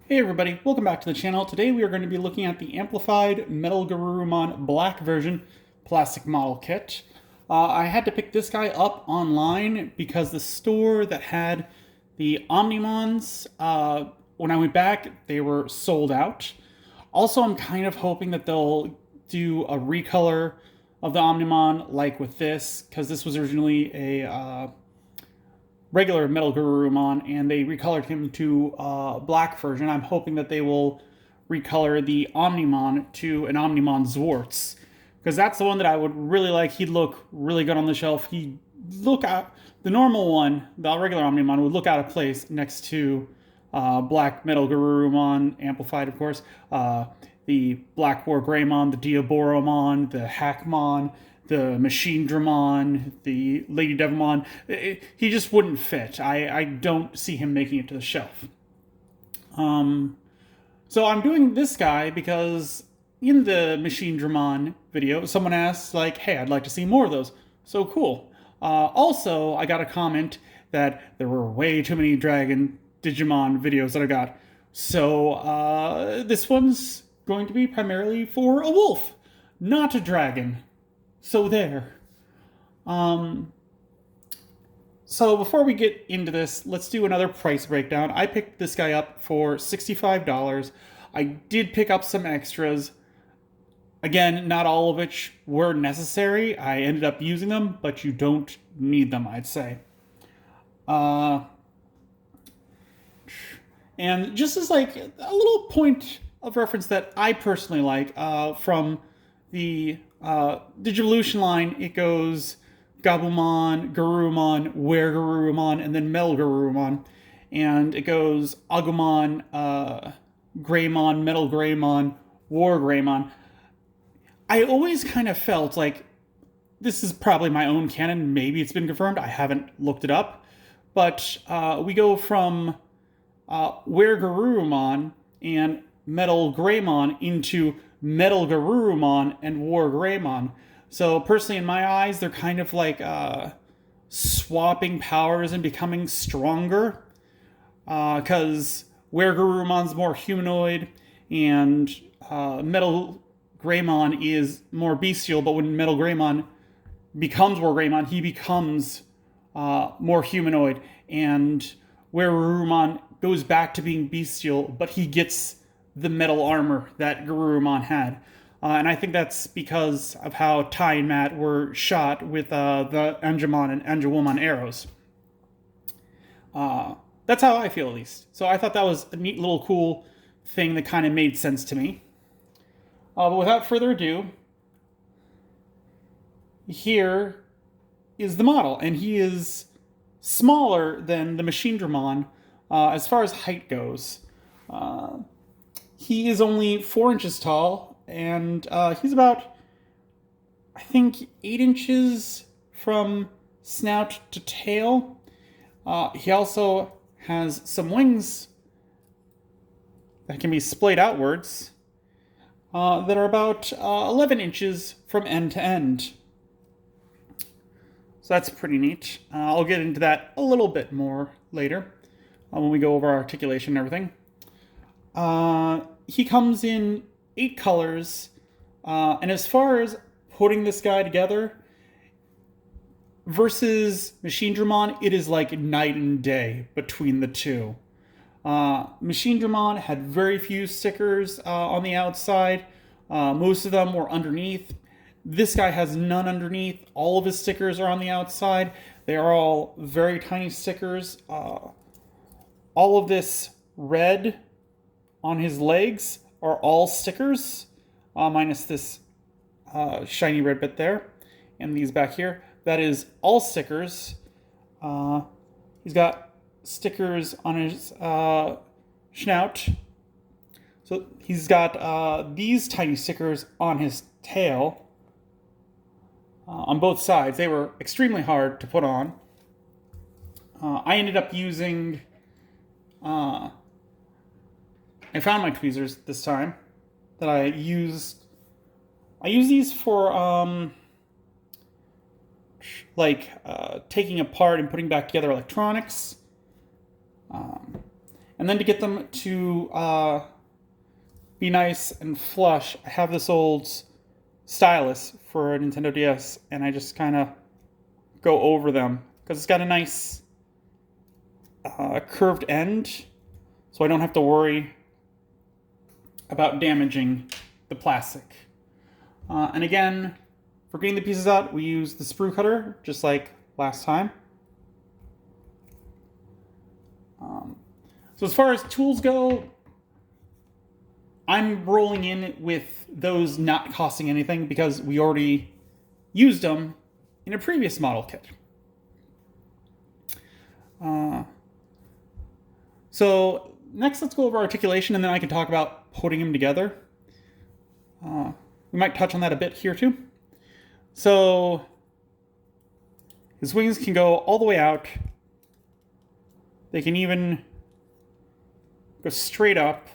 Hey everybody, welcome back to the channel. Today we are going to be looking at the Amplified MetalGarurumon Black version plastic model kit. I had to pick this guy up online because the store that had the Omnimons, when I went back, they were sold out. Also, I'm kind of hoping that they'll do a recolor of the Omnimon like with this, because this was originally a regular MetalGarurumon, and they recolored him to a black version. I'm hoping that they will recolor the Omnimon to an Omnimon Zwarts, because that's the one that I would really like. He'd look really good on the shelf. He'd look out, the normal one, the regular Omnimon, would look out of place next to black MetalGarurumon, amplified, of course, the Black War Greymon, the Diaboromon, the Hackmon, the Machinedramon, the Lady Devilmon. He just wouldn't fit. I don't see him making it to the shelf. So I'm doing this guy because in the Machinedramon video, someone asked, like, hey, I'd like to see more of those. So cool. Also, I got a comment that there were way too many Dragon Digimon videos that I got. So this one's going to be primarily for a wolf, not a dragon. So there. So before we get into this, let's do another price breakdown. I picked this guy up for $65. I did pick up some extras. Again, not all of which were necessary. I ended up using them, but you don't need them, I'd say. And just as like a little point of reference that I personally like from the Digivolution line, it goes Gabumon, Garurumon, Weregarurumon, and then MetalGarurumon. And it goes Agumon, Greymon, Metal Greymon, War Greymon. I always kind of felt like this is probably my own canon. Maybe it's been confirmed. I haven't looked it up. But we go from Weregarurumon and Metal Greymon into MetalGarurumon and War Greymon. So personally, in my eyes, they're kind of like swapping powers and becoming stronger. Because Weregarurumon's more humanoid and Metal Greymon is more bestial. But when Metal Greymon becomes War Greymon, he becomes more humanoid. And Weregarurumon goes back to being bestial, but he gets the metal armor that Garurumon had. And I think that's because of how Ty and Matt were shot with the Angemon and Angewomon arrows. That's how I feel, at least. So I thought that was a neat little cool thing that kind of made sense to me. But without further ado, here is the model. And he is smaller than the Machinedramon as far as height goes. He is only 4 inches tall, and he's about, I think, 8 inches from snout to tail. He also has some wings that can be splayed outwards that are about 11 inches from end to end. So that's pretty neat. I'll get into that a little bit more later when we go over articulation and everything. He comes in 8 colors, and as far as putting this guy together versus Machinedramon, it is like night and day between the two. Machinedramon had very few stickers on the outside. Most of them were underneath. This guy has none underneath. All of his stickers are on the outside. They are all very tiny stickers. All of this red on his legs are all stickers, minus this shiny red bit there, and these back here. That is all stickers. He's got stickers on his snout. So he's got these tiny stickers on his tail, on both sides. They were extremely hard to put on. I ended up using... I found my tweezers this time that I used. I use these for taking apart and putting back together electronics. And then to get them to be nice and flush, I have this old stylus for a Nintendo DS, and I just kind of go over them because it's got a nice curved end, so I don't have to worry about damaging the plastic. And again, for getting the pieces out, we use the sprue cutter, just like last time. So as far as tools go, I'm rolling in with those not costing anything because we already used them in a previous model kit. So next, let's go over articulation, and then I can talk about putting them together. We might touch on that a bit here too. So his wings can go all the way out. They can even go straight up.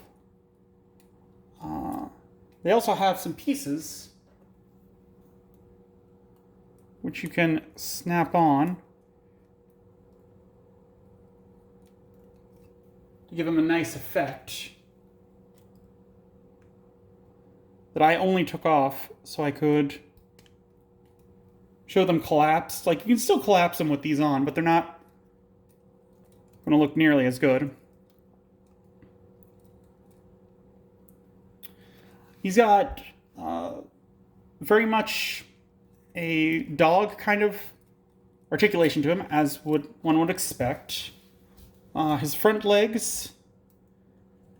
They also have some pieces which you can snap on to give them a nice effect that I only took off so I could show them collapsed. Like, you can still collapse them with these on, but they're not going to look nearly as good. He's got very much a dog kind of articulation to him, as one would expect. His front legs,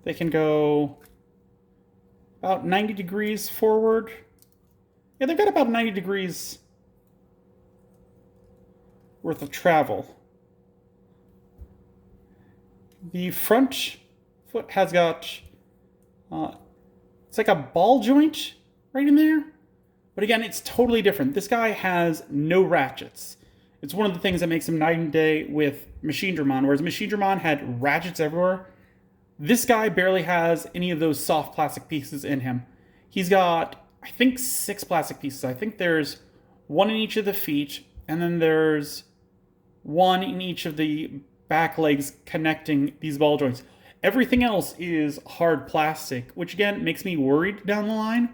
they can go about 90 degrees forward. Yeah, they've got about 90 degrees worth of travel. The front foot has got, it's like a ball joint right in there. But again, it's totally different. This guy has no ratchets. It's one of the things that makes him night and day with Machinedramon, whereas Machinedramon had ratchets everywhere. This guy barely has any of those soft plastic pieces in him. He's got, I think, 6 plastic pieces. I think there's 1 in each of the feet, and then there's 1 in each of the back legs connecting these ball joints. Everything else is hard plastic, which again makes me worried down the line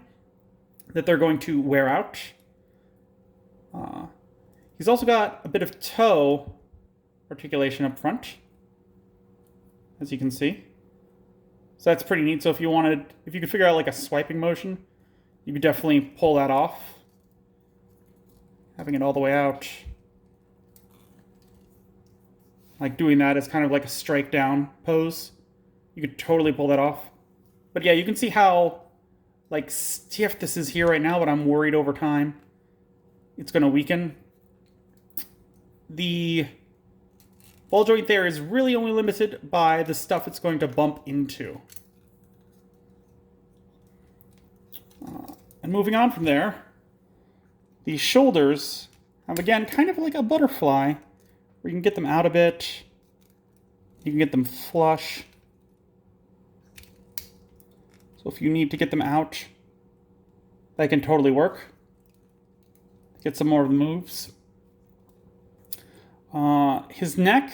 that they're going to wear out. He's also got a bit of toe articulation up front, as you can see. So that's pretty neat. So if you could figure out like a swiping motion, you could definitely pull that off. Having it all the way out. Like doing that is kind of like a strike down pose. You could totally pull that off. But yeah, you can see how like stiff this is here right now, but I'm worried over time it's going to weaken. The ball joint there is really only limited by the stuff it's going to bump into. And moving on from there, the shoulders have, again, kind of like a butterfly, where you can get them out a bit, you can get them flush. So if you need to get them out, that can totally work. Get some more of the moves. His neck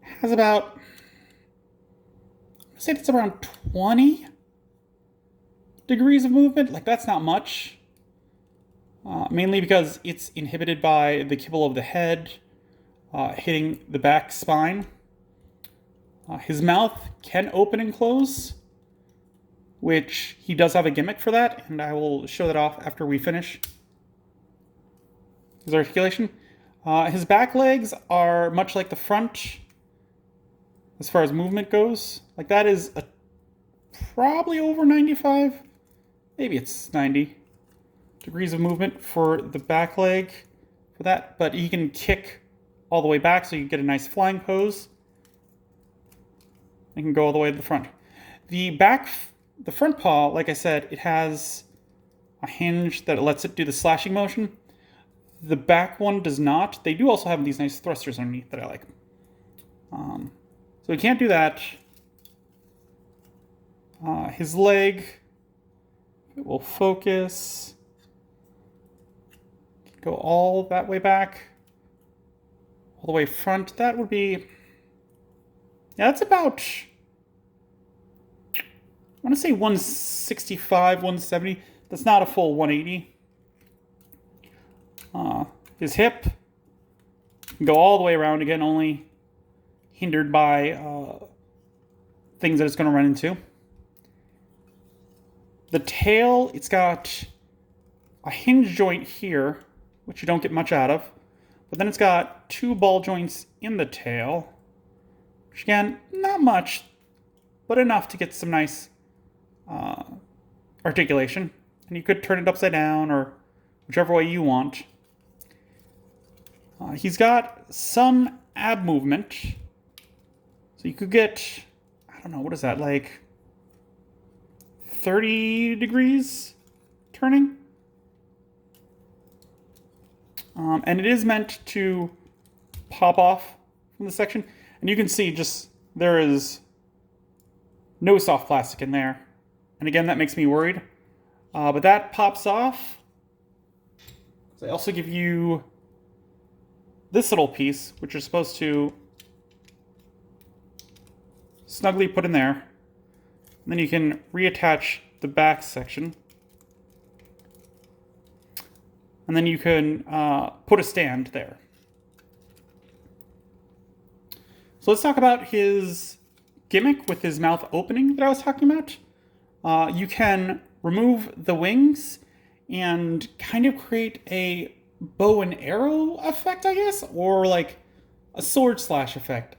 has about, I'd say it's around 20 degrees of movement. Like, that's not much. Mainly because it's inhibited by the kibble of the head hitting the back spine. His mouth can open and close, which he does have a gimmick for that, and I will show that off after we finish his articulation. His back legs are much like the front as far as movement goes. Like, that is probably over 95, maybe it's 90 degrees of movement for the back leg for that, but he can kick all the way back so you get a nice flying pose. It can go all the way to the front. The front paw, like I said, it has a hinge that lets it do the slashing motion. The back one does not. They do also have these nice thrusters underneath that I like. So we can't do that. His leg, it will focus. Go all that way back. All the way front. That would be Yeah, that's about, I want to say 165, 170. That's not a full 180. His hip can go all the way around again, only hindered by things that it's going to run into. The tail, it's got a hinge joint here, which you don't get much out of. But then it's got 2 ball joints in the tail, which again, not much, but enough to get some nice articulation. And you could turn it upside down or whichever way you want. He's got some ab movement. So you could get, I don't know, what is that, like 30 degrees turning? And it is meant to pop off from the section. And you can see just there is no soft plastic in there. And again, that makes me worried. But that pops off. They also give you this little piece, which you're supposed to snugly put in there. And then you can reattach the back section. And then you can put a stand there. So let's talk about his gimmick with his mouth opening that I was talking about. You can remove the wings and kind of create a bow and arrow effect, I guess, or like a sword slash effect.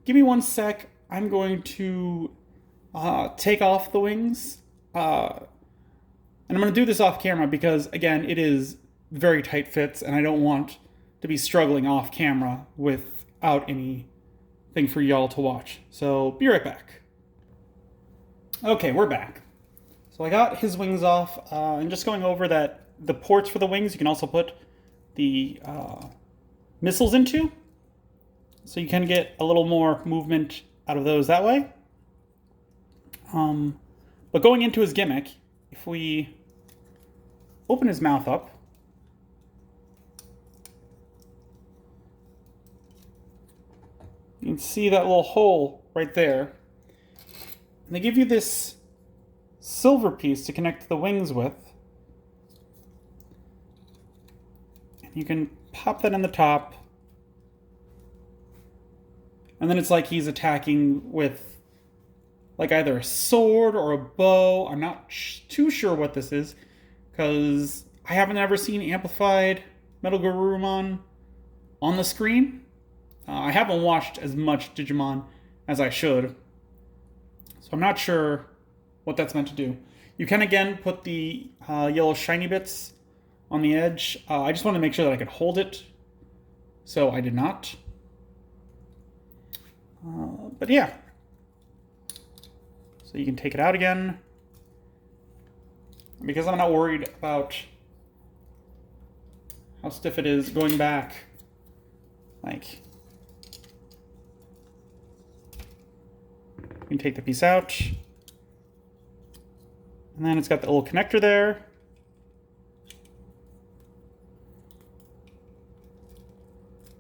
Give me 1 sec. I'm going to take off the wings. And I'm going to do this off camera because, again, it is very tight fits, and I don't want to be struggling off camera without anything for y'all to watch. So, be right back. Okay, we're back. So I got his wings off, and just going over that the ports for the wings you can also put the missiles into. So you can get a little more movement out of those that way. But going into his gimmick, if we open his mouth up, you can see that little hole right there. And they give you this silver piece to connect the wings with. And you can pop that in the top. And then it's like he's attacking with like either a sword or a bow. I'm not too sure what this is, because I haven't ever seen Amplified MetalGarurumon on the screen. I haven't watched as much Digimon as I should, so I'm not sure what that's meant to do. You can again put the yellow shiny bits on the edge. I just wanted to make sure that I could hold it, so I did not. But yeah. So you can take it out again. Because I'm not worried about how stiff it is going back. Like, you can take the piece out. And then it's got the little connector there.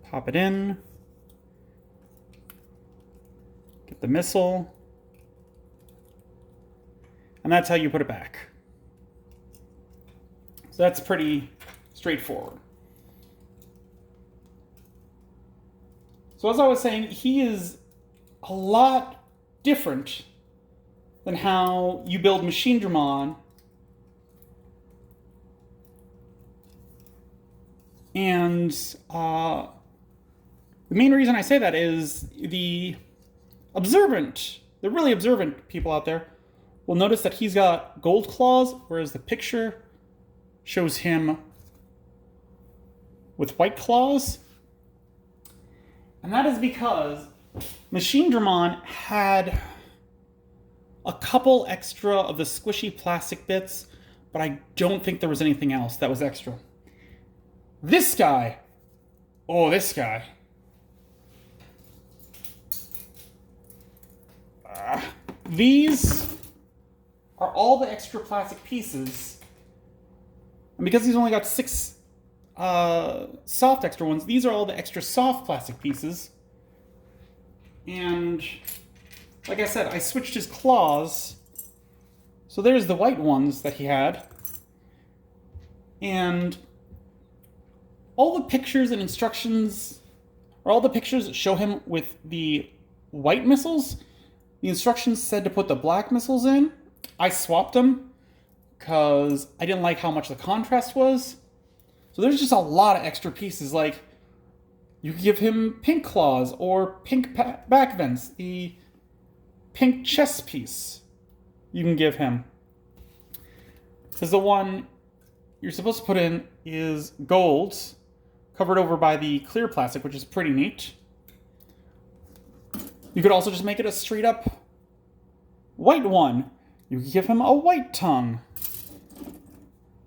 Pop it in. Get the missile. And that's how you put it back. So that's pretty straightforward. So as I was saying, he is a lot different than how you build Machinedramon. And the main reason I say that is the really observant people out there will notice that he's got gold claws, whereas the picture shows him with white claws. And that is because Machinedramon had a couple extra of the squishy plastic bits, but I don't think there was anything else that was extra. This guy, oh, this guy. These are all the extra plastic pieces. And because he's only got 6 soft extra ones, these are all the extra soft plastic pieces. And like I said, I switched his claws. So there's the white ones that he had. And all the pictures and instructions, or all the pictures that show him with the white missiles, the instructions said to put the black missiles in. I swapped them because I didn't like how much the contrast was. So there's just a lot of extra pieces. Like, you could give him pink claws or pink back vents. The pink chest piece you can give him. Because the one you're supposed to put in is gold, covered over by the clear plastic, which is pretty neat. You could also just make it a straight up white one. You could give him a white tongue.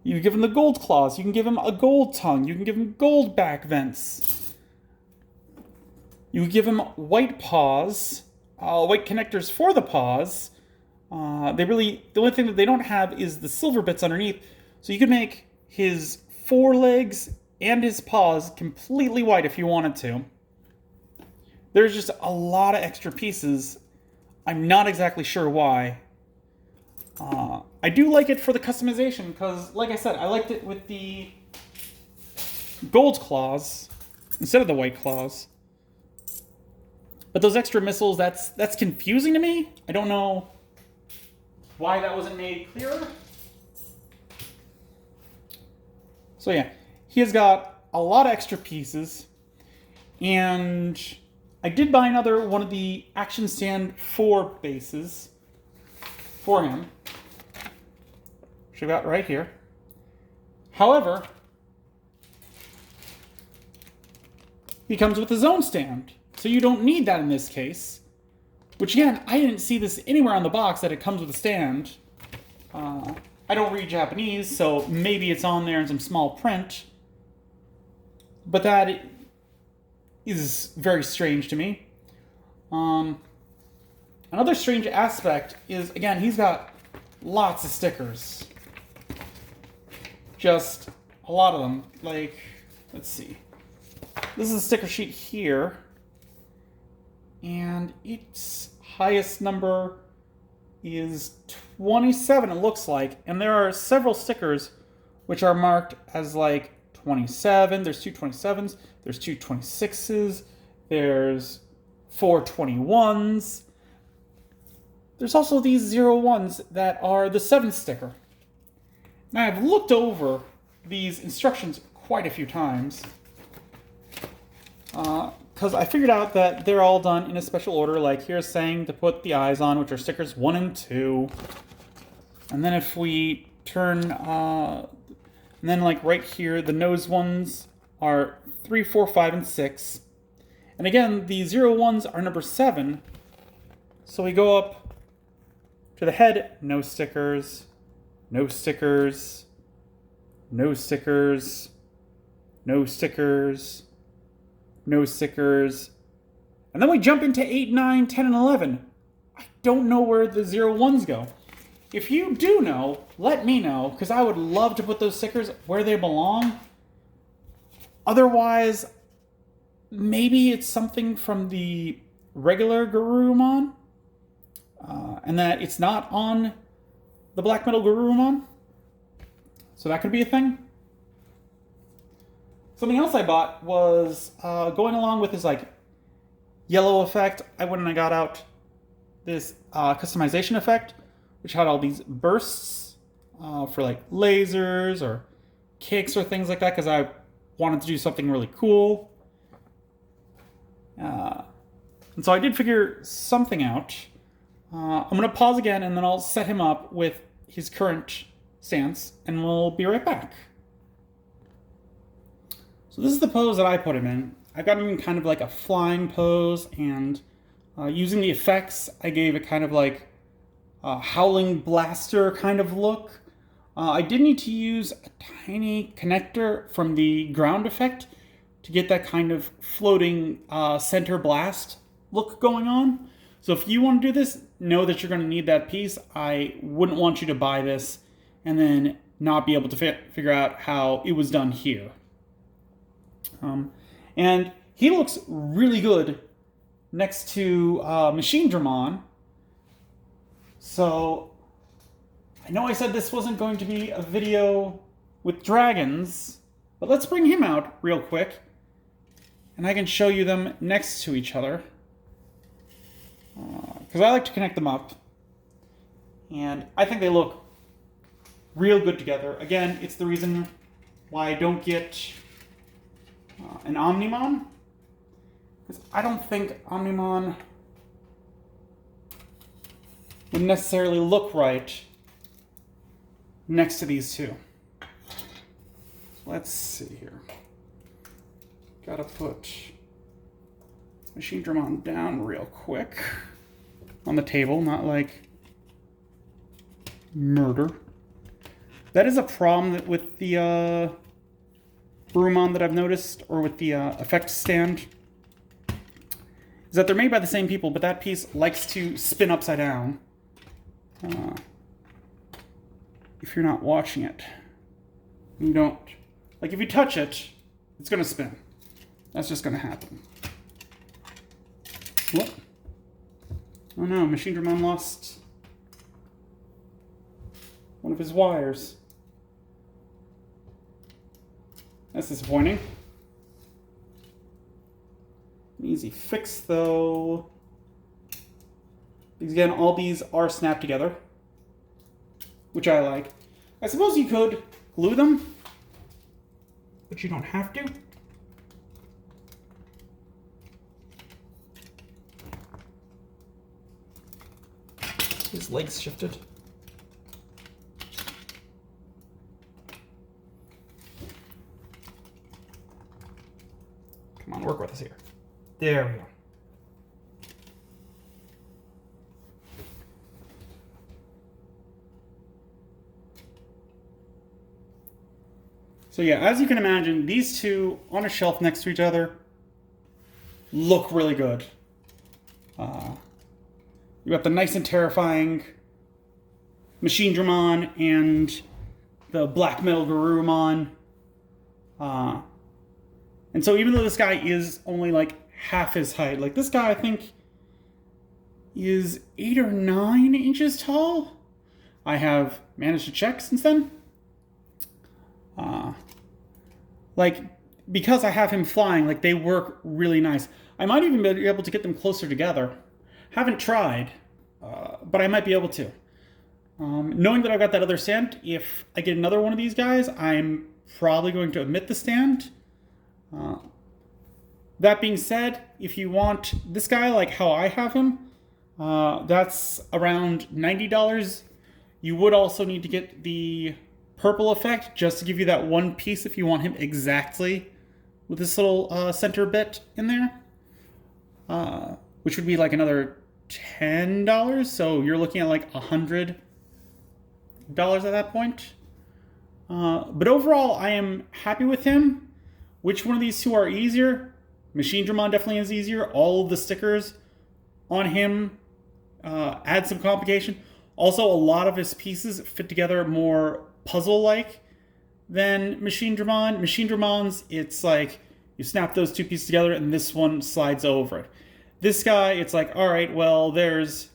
You can give him the gold claws. You can give him a gold tongue. You can give him gold back vents. You can give him white paws, white connectors for the paws. The only thing that they don't have is the silver bits underneath. So you could make his forelegs and his paws completely white if you wanted to. There's just a lot of extra pieces. I'm not exactly sure why. I do like it for the customization because, like I said, I liked it with the gold claws instead of the white claws. But those extra missiles, that's confusing to me. I don't know why that wasn't made clearer. So yeah, he has got a lot of extra pieces. And I did buy another one of the Action Stand 4 bases for him, which I've got right here. However, he comes with his own stand, so you don't need that in this case. Which again, I didn't see this anywhere on the box that it comes with a stand. I don't read Japanese, so maybe it's on there in some small print. But that is very strange to me. Another strange aspect is, again, he's got lots of stickers. Just a lot of them. Like, let's see. This is a sticker sheet here. And its highest number is 27, it looks like. And there are several stickers which are marked as like 27. There's two 27s. There's two 26s. There's 4 21s. There's also these 01s that are the 7 sticker. Now, I've looked over these instructions quite a few times because I figured out that they're all done in a special order. Like, here's saying to put the eyes on, which are stickers 1 and 2. And then if we turn, and then like right here, the nose ones are 3, 4, 5, and 6. And again, the 01s are number 7. So we go up to the head, no stickers, no stickers, no stickers, no stickers, no stickers. And then we jump into 8, 9, 10, and 11. I don't know where the 01s go. If you do know, let me know, because I would love to put those stickers where they belong. Otherwise, maybe it's something from the regular Garurumon, and that it's not on the Black Metal Garurumon. So that could be a thing. Something else I bought was going along with this like yellow effect. I went and I got out this customization effect, which had all these bursts for like lasers or kicks or things like that, because I wanted to do something really cool. And so I did figure something out. I'm going to pause again, and then I'll set him up with his current stance, and we'll be right back. So this is the pose that I put him in. I got him in kind of like a flying pose, and using the effects, I gave it kind of like a howling blaster kind of look. I did need to use a tiny connector from the ground effect to get that kind of floating center blast look going on. So if you want to do this, know that you're going to need that piece. I wouldn't want you to buy this and then not be able to figure out how it was done here. And he looks really good next to Machinedramon. So, I know I said this wasn't going to be a video with dragons, but let's bring him out real quick, and I can show you them next to each other. Because I like to connect them up, and I think they look real good together. Again, it's the reason why I don't get an Omnimon, because I don't think Omnimon would necessarily look right next to these two. Let's see here. Gotta put Machinedramon down real quick on the table, not like murder. That is a problem with the Garurumon that I've noticed, or with the effect stand, is that they're made by the same people, but that piece likes to spin upside down. If you're not watching it, you don't, like if you touch it, it's gonna spin. That's just gonna happen. What? Oh no, Machinedramon lost one of his wires. That's disappointing. An easy fix though. Because again, all these are snapped together, which I like. I suppose you could glue them, but you don't have to. His legs shifted. Come on, work with us here. There we go. So yeah, as you can imagine, these two on a shelf next to each other look really good. You got the nice and terrifying Machinedramon and the black MetalGarurumon. And so even though this guy is only like half his height, like this guy I think is 8 or 9 inches tall. I have managed to check since then. Like, because I have him flying, like they work really nice. I might even be able to get them closer together. Haven't tried, but I might be able to. Knowing that I've got that other stand, if I get another one of these guys, I'm probably going to omit the stand. That being said, if you want this guy like how I have him, that's around $90. You would also need to get the purple effect just to give you that one piece if you want him exactly with this little center bit in there, which would be like another $10. So you're looking at like $100 at that point. But overall, I am happy with him. Which one of these two are easier? Machinedramon definitely is easier. All of the stickers on him add some complication. Also, a lot of his pieces fit together more puzzle-like than Machinedramon. Machinedramon's, it's like you snap those two pieces together and this one slides over it. This guy, it's like, all right, well, there's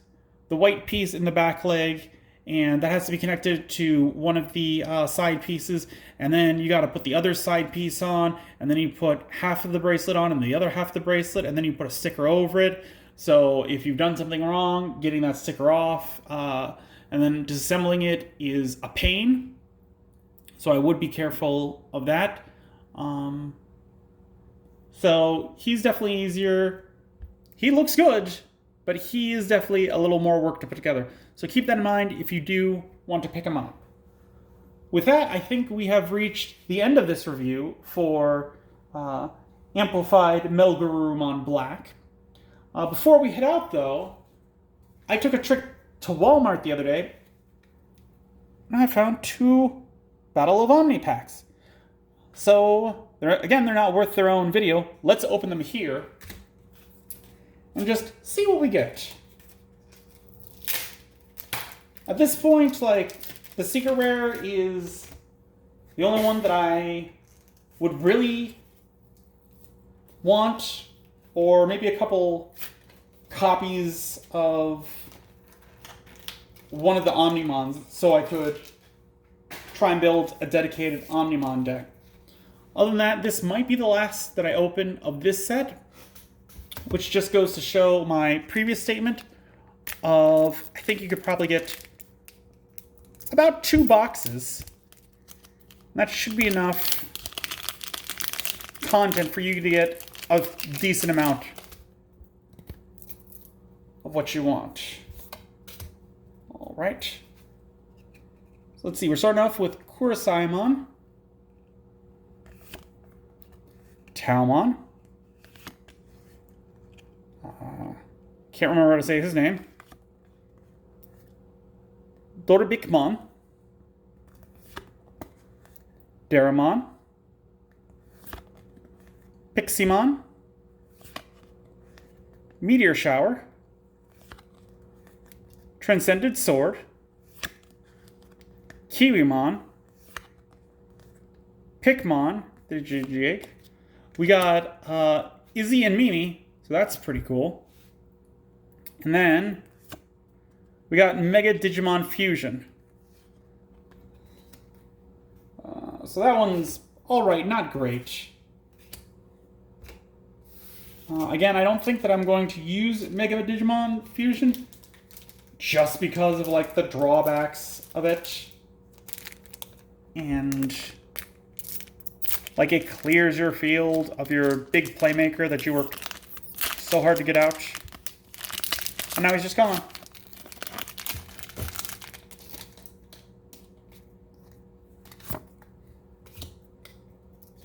the white piece in the back leg, and that has to be connected to one of the side pieces, and then you got to put the other side piece on, and then you put half of the bracelet on and the other half of the bracelet, and then you put a sticker over it. So if you've done something wrong, getting that sticker off and then disassembling it is a pain. So I would be careful of that. So he's definitely easier. He looks good, but he is definitely a little more work to put together. So keep that in mind if you do want to pick him up. With that, I think we have reached the end of this review for Amplified MetalGarurumon Black. Before we head out, though, I took a trip to Walmart the other day, and I found 2 Battle of Omni packs. So, they're not worth their own video. Let's open them here and just see what we get. At this point, like, the Secret Rare is the only one that I would really want, or maybe a couple copies of one of the Omnimons so I could try and build a dedicated Omnimon deck. Other than that, this might be the last that I open of this set, which just goes to show my previous statement of, I think you could probably get about 2 boxes. That should be enough content for you to get a decent amount of what you want. All right. So let's see, we're starting off with Kurosaiamon, Taomon, can't remember how to say his name, Dorabikmon, Darumon, Piximon, Meteor Shower, Transcended Sword, Kiwimon, Pikmon, the Jig. We got Izzy and Mimi, so that's pretty cool. And then we got Mega Digimon Fusion. So that one's alright, not great. Again, I don't think that I'm going to use Mega Digimon Fusion just because of like the drawbacks of it. And like it clears your field of your big playmaker that you worked so hard to get out. And now he's just gone. So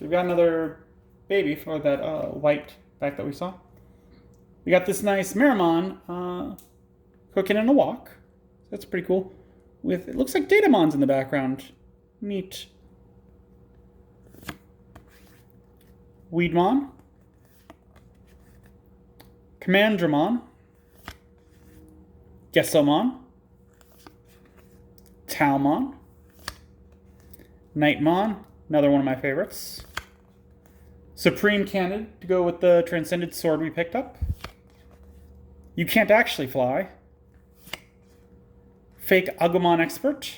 we've got another baby for that white back that we saw. We got this nice Meramon cooking in a wok. That's pretty cool. With, it looks like Datamon's in the background. Neat. Weedmon, Commandramon, Gesomon, Taomon, Nightmon, another one of my favorites, Supreme Cannon to go with the Transcended Sword we picked up, You Can't Actually Fly, Fake Agumon Expert,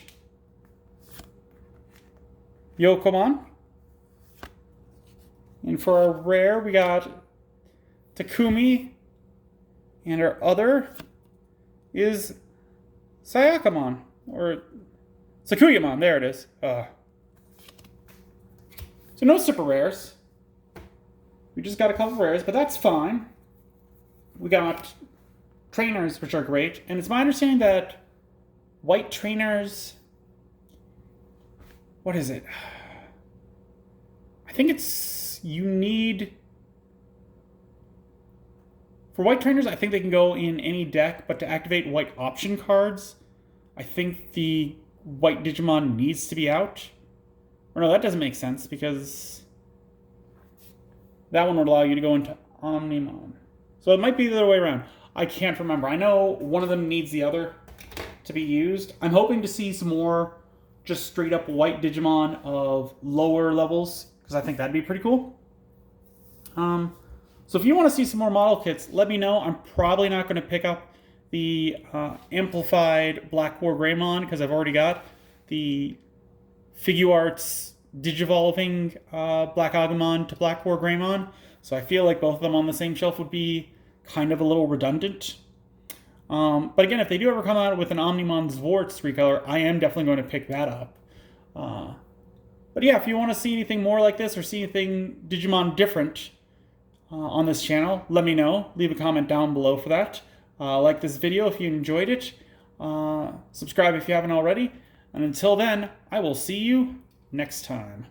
Yokomon, and for our rare, we got Takumi, and our other is Sayakamon, or Sakuyamon, there it is. So no super rares. We just got a couple rares, but that's fine. We got trainers, which are great, and it's my understanding that white trainers, what is it? I think it's, you need, for white trainers, I think they can go in any deck, but to activate white option cards, I think the white Digimon needs to be out. Or no, that doesn't make sense, because that one would allow you to go into Omnimon. So it might be the other way around. I can't remember. I know one of them needs the other to be used. I'm hoping to see some more just straight up white Digimon of lower levels, because I think that'd be pretty cool. So if you want to see some more model kits, let me know. I'm probably not going to pick up the Amplified Black War Greymon, because I've already got the Figuarts Digivolving Black Agumon to Black War Greymon. So I feel like both of them on the same shelf would be kind of a little redundant. But again, if they do ever come out with an Omnimon Zwarts recolor, I am definitely going to pick that up. But yeah, if you want to see anything more like this or see anything Digimon different on this channel, let me know. Leave a comment down below for that. Like this video if you enjoyed it. Subscribe if you haven't already. And until then, I will see you next time.